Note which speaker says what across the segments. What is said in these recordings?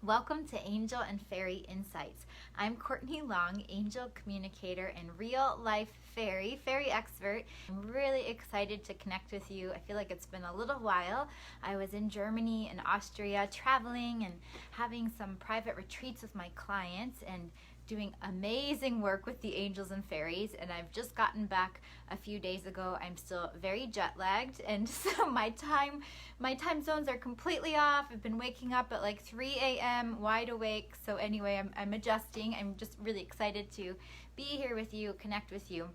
Speaker 1: Welcome to Angel and Fairy Insights. I'm Courtney Long, angel communicator and real life fairy expert. I'm really excited to connect with you. I feel like it's been a little while. I was in Germany and Austria traveling and having some private retreats with my clients and doing amazing work with the angels and fairies, and I've just gotten back a few days ago. I'm still very jet lagged, and so my time zones are completely off. I've been waking up at like 3 a.m. wide awake. So anyway, I'm adjusting. I'm just really excited to be here with you, connect with you.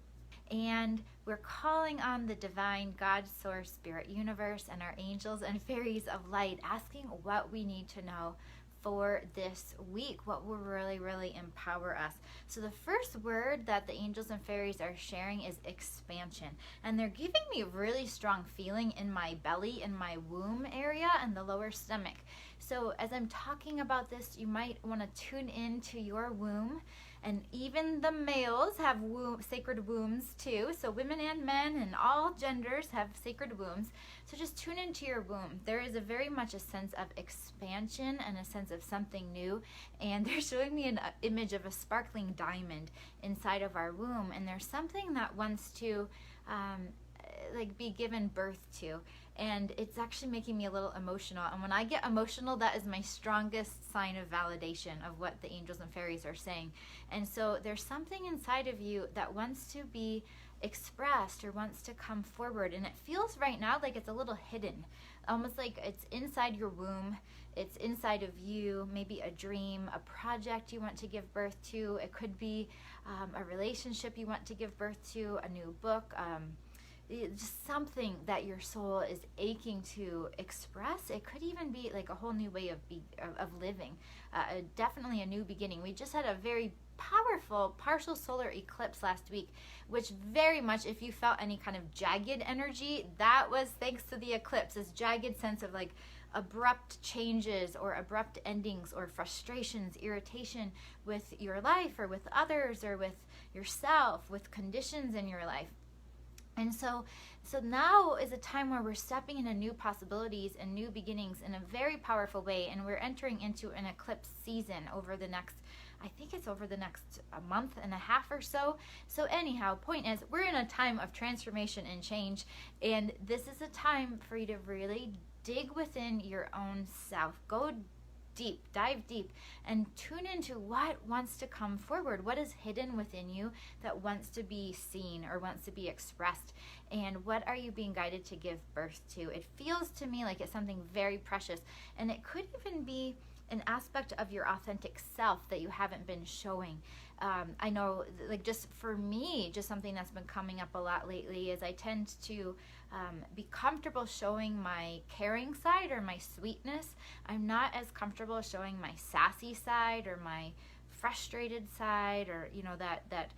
Speaker 1: And we're calling on the divine God, source, spirit, universe, and our angels and fairies of light, asking what we need to know for this week, what will really empower us. So the first word that the angels and fairies are sharing is expansion, and they're giving me a really strong feeling in my belly, in my womb area, and the lower stomach. So as I'm talking about this, you might want to tune into your womb. And even the males have sacred wombs too. So women and men and all genders have sacred wombs. So just tune into your womb. There is very much a sense of expansion and a sense of something new. And they're showing me an image of a sparkling diamond inside of our womb. And there's something that wants to be given birth to, and it's actually making me a little emotional. And when I get emotional, that is my strongest sign of validation of what the angels and fairies are saying. And so there's something inside of you that wants to be expressed or wants to come forward, and it feels right now like it's a little hidden, almost like it's inside your womb. It's inside of you, maybe a dream, a project you want to give birth to. It could be a relationship you want to give birth to, a new book, just something that your soul is aching to express. It could even be like a whole new way of living, definitely a new beginning. We just had a very powerful partial solar eclipse last week, which very much, if you felt any kind of jagged energy, that was thanks to the eclipse. This jagged sense of like abrupt changes or abrupt endings or frustrations, irritation with your life or with others or with yourself, with conditions in your life. And so now is a time where we're stepping into new possibilities and new beginnings in a very powerful way, and we're entering into an eclipse season over the next, I think it's over the next month and a half or so. So anyhow, point is, we're in a time of transformation and change, and this is a time for you to really dig within your own self. Go deep, dive deep, and tune into what wants to come forward, what is hidden within you that wants to be seen or wants to be expressed, and what are you being guided to give birth to. It feels to me like it's something very precious, and it could even be an aspect of your authentic self that you haven't been showing. I know, like, just for me, just something that's been coming up a lot lately is I tend to be comfortable showing my caring side or my sweetness. I'm not as comfortable showing my sassy side or my frustrated side, or that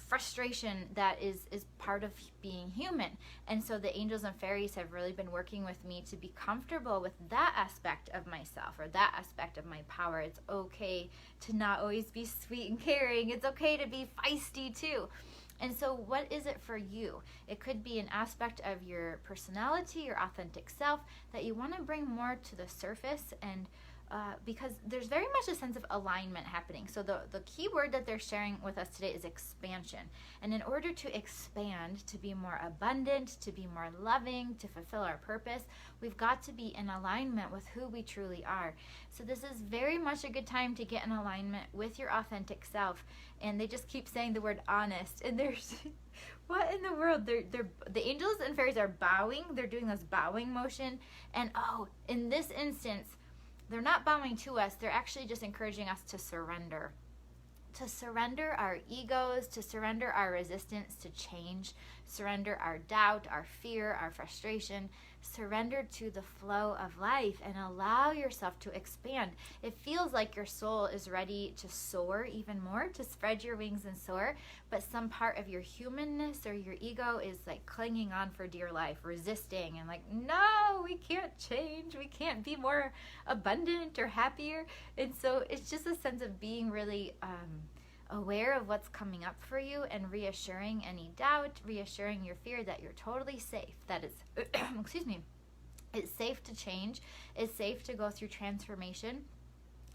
Speaker 1: frustration that is part of being human. And so the angels and fairies have really been working with me to be comfortable with that aspect of myself or that aspect of my power. It's okay to not always be sweet and caring. It's okay to be feisty too. And so what is it for you? It could be an aspect of your personality, your authentic self, that you want to bring more to the surface, and because there's very much a sense of alignment happening. So the key word that they're sharing with us today is expansion. And in order to expand, to be more abundant, to be more loving, to fulfill our purpose, we've got to be in alignment with who we truly are. So this is very much a good time to get in alignment with your authentic self. And they just keep saying the word honest. And there's what in the world? The angels and fairies are bowing. They're doing this bowing motion. And in this instance, they're not bowing to us. They're actually just encouraging us to surrender our egos, to surrender our resistance to change, surrender our doubt, our fear, our frustration, surrender to the flow of life and allow yourself to expand. It feels like your soul is ready to soar even more, to spread your wings and soar, but some part of your humanness or your ego is like clinging on for dear life, resisting and like, no, we can't change. We can't be more abundant or happier. And so it's just a sense of being really aware of what's coming up for you and reassuring any doubt, reassuring your fear that you're totally safe, that it's, excuse me, It's safe to change. It's safe to go through transformation.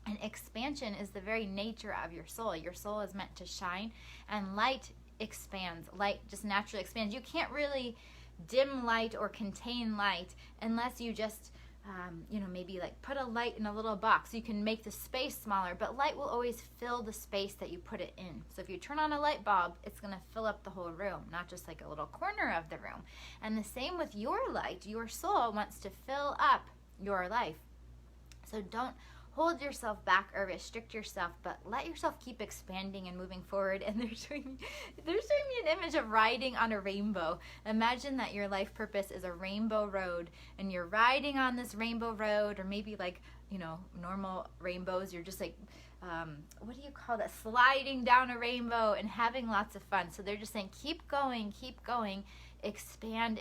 Speaker 1: And expansion is the very nature of your soul. Your soul is meant to shine, and light expands. Light just naturally expands. You can't really dim light or contain light unless you just maybe like put a light in a little box. You can make the space smaller, but light will always fill the space that you put it in. So if you turn on a light bulb, it's going to fill up the whole room, not just like a little corner of the room. And the same with your light. Your soul wants to fill up your life. So don't hold yourself back or restrict yourself, but let yourself keep expanding and moving forward. And they're showing me an image of riding on a rainbow. Imagine that your life purpose is a rainbow road, and you're riding on this rainbow road, or maybe like, normal rainbows, you're just like, what do you call that? Sliding down a rainbow and having lots of fun. So they're just saying, keep going, expand,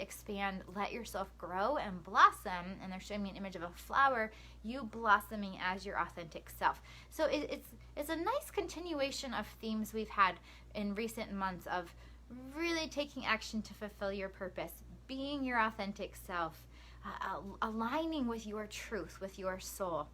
Speaker 1: let yourself grow and blossom. And they're showing me an image of a flower, you blossoming as your authentic self. So it's a nice continuation of themes we've had in recent months of really taking action to fulfill your purpose, being your authentic self, aligning with your truth, with your soul.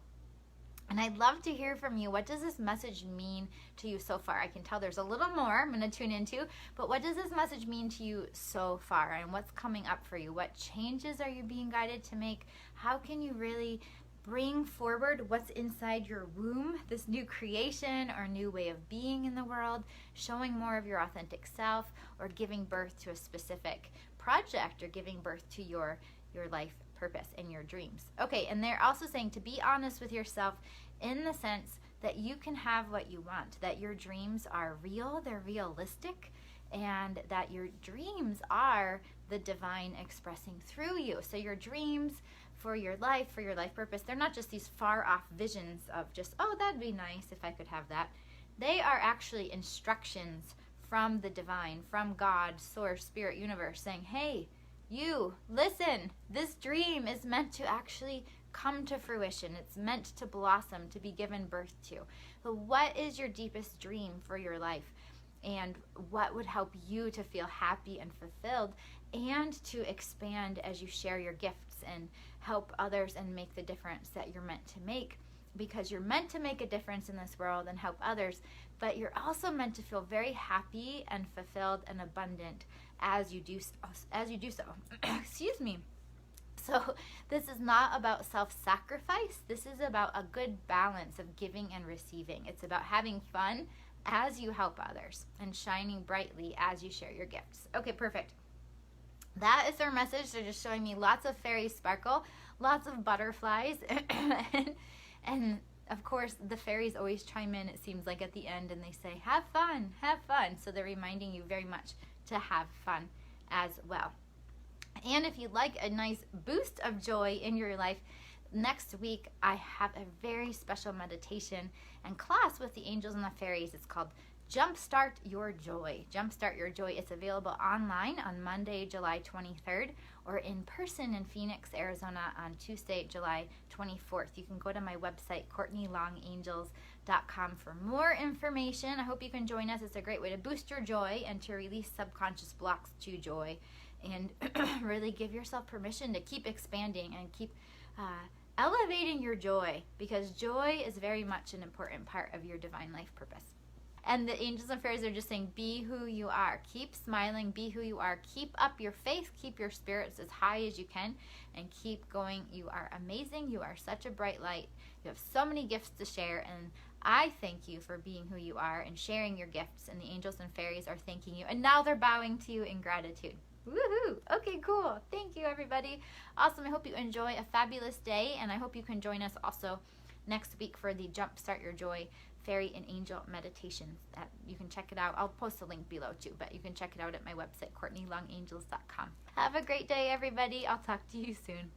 Speaker 1: And I'd love to hear from you. What does this message mean to you so far? I can tell there's a little more I'm going to tune into, but what does this message mean to you so far, and what's coming up for you? What changes are you being guided to make? How can you really bring forward what's inside your womb, this new creation or new way of being in the world, showing more of your authentic self, or giving birth to a specific project, or giving birth to your life purpose and your dreams. Okay, and they're also saying to be honest with yourself in the sense that you can have what you want, that your dreams are real, they're realistic, and that your dreams are the divine expressing through you. So your dreams for your life purpose, they're not just these far off visions of just, oh, that'd be nice if I could have that. They are actually instructions from the divine, from God, source, spirit, universe, saying, hey, you, listen, this dream is meant to actually come to fruition. It's meant to blossom, to be given birth to. So what is your deepest dream for your life? And what would help you to feel happy and fulfilled, and to expand as you share your gifts and help others and make the difference that you're meant to make? Because you're meant to make a difference in this world and help others, but you're also meant to feel very happy and fulfilled and abundant as you do so. Excuse me. So this is not about self-sacrifice. This is about a good balance of giving and receiving. It's about having fun as you help others and shining brightly as you share your gifts. Okay, perfect. That is their message. They're just showing me lots of fairy sparkle, lots of butterflies, and of course, the fairies always chime in, it seems like, at the end, and they say, have fun, have fun. So they're reminding you very much to have fun as well. And if you'd like a nice boost of joy in your life, next week I have a very special meditation and class with the Angels and the Fairies. It's called Jumpstart Your Joy. Jumpstart Your Joy. It's available online on Monday, July 23rd, or in person in Phoenix, Arizona on Tuesday, July 24th. You can go to my website, CourtneyLongAngels.com, for more information. I hope you can join us. It's a great way to boost your joy and to release subconscious blocks to joy, and really give yourself permission to keep expanding and keep elevating your joy, because joy is very much an important part of your divine life purpose. And the Angels and Fairies are just saying, be who you are. Keep smiling, be who you are. Keep up your faith, keep your spirits as high as you can, and keep going. You are amazing. You are such a bright light. You have so many gifts to share, and I thank you for being who you are and sharing your gifts, and the Angels and Fairies are thanking you, and now they're bowing to you in gratitude. Woohoo! Okay, cool. Thank you, everybody. Awesome. I hope you enjoy a fabulous day, and I hope you can join us also next week for the Jumpstart Your Joy Fairy and Angel Meditations. You can check it out. I'll post a link below too, but you can check it out at my website, CourtneyLongAngels.com. Have a great day, everybody. I'll talk to you soon.